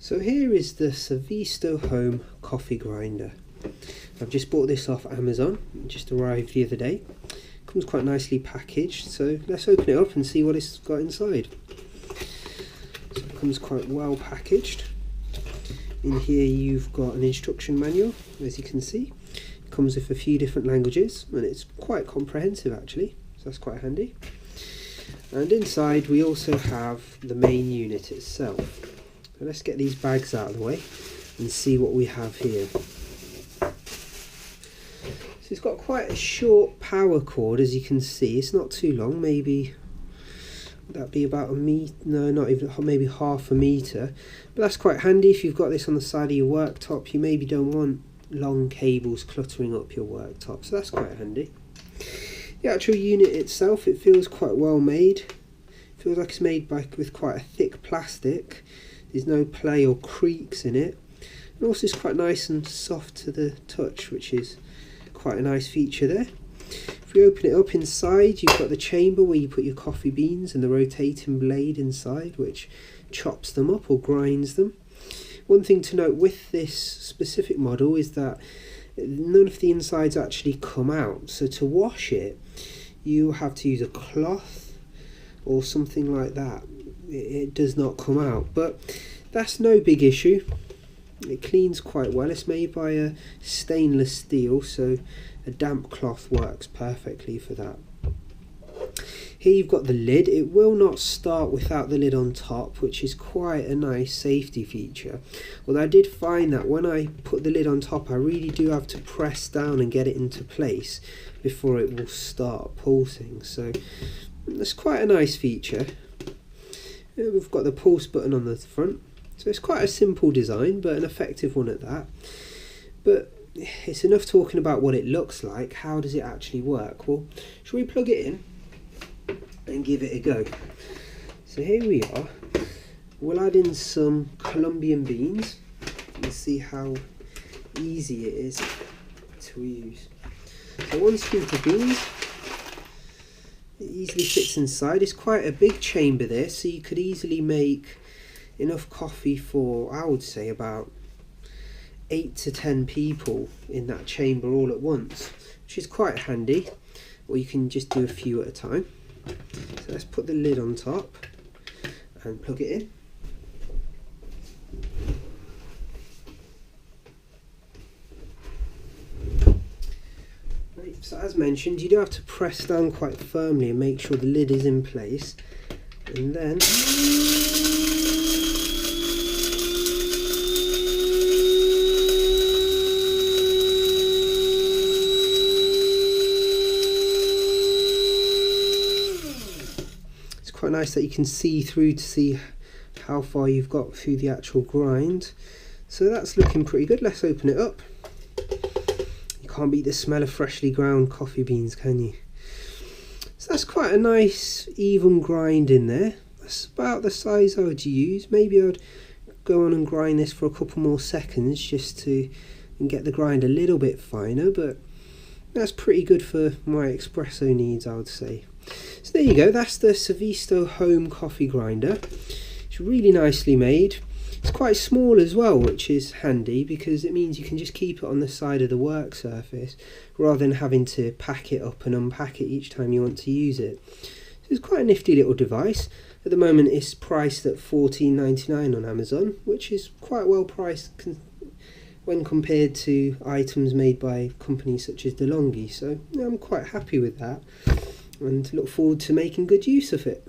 So here is the Savisto home coffee grinder. I've just bought this off Amazon, it just arrived the other day. Comes quite nicely packaged, so let's open it up and see what it's got inside. So it comes quite well packaged. In here you've got an instruction manual, as you can see. It comes with a few different languages and it's quite comprehensive actually, so that's quite handy. And inside we also have the main unit itself. So let's get these bags out of the way and see what we have here. So it's got quite a short power cord, as you can see. It's not too long, maybe that'd be about a meter, no, not even, maybe half a meter. But that's quite handy if you've got this on the side of your worktop. You maybe don't want long cables cluttering up your worktop, so that's quite handy. The actual unit itself, it feels quite well made. It feels like it's made with quite a thick plastic. There's no play or creaks in it. And also it's quite nice and soft to the touch, which is quite a nice feature there. If we open it up inside, you've got the chamber where you put your coffee beans and the rotating blade inside, which chops them up or grinds them. One thing to note with this specific model is that none of the insides actually come out. So to wash it, you have to use a cloth or something like that. It does not come out, but that's no big issue. It cleans quite well. It's made by a stainless steel, so a damp cloth works perfectly for that. Here you've got the lid. It will not start without the lid on top, which is quite a nice safety feature. Although I did find that when I put the lid on top, I really do have to press down and get it into place before it will start pulsing. So that's quite a nice feature. We've got the pulse button on the front, so it's quite a simple design but an effective one at that. But it's enough talking about what it looks like. How does it actually work? Well, shall we plug it in and give it a go? So here we are. We'll add in some Colombian beans and see how easy it is to use. So 1 scoop of beans. It easily fits inside. It's quite a big chamber there, so you could easily make enough coffee for, I would say, about 8 to 10 people in that chamber all at once, which is quite handy. Or you can just do a few at a time. So let's put the lid on top and plug it in. So as mentioned, you do have to press down quite firmly and make sure the lid is in place, and then it's quite nice that you can see through to see how far you've got through the actual grind. So that's looking pretty good. Let's open it up. Can't beat the smell of freshly ground coffee beans, can you? So that's quite a nice even grind in there. That's about the size I would use. Maybe I'd go on and grind this for a couple more seconds just to get the grind a little bit finer, but that's pretty good for my espresso needs, I would say. So there you go, that's the Savisto home coffee grinder. It's really nicely made. It's quite small as well, which is handy because it means you can just keep it on the side of the work surface rather than having to pack it up and unpack it each time you want to use it. So it's quite a nifty little device. At the moment it's priced at $14.99 on Amazon, which is quite well priced when compared to items made by companies such as DeLonghi. So yeah, I'm quite happy with that and look forward to making good use of it.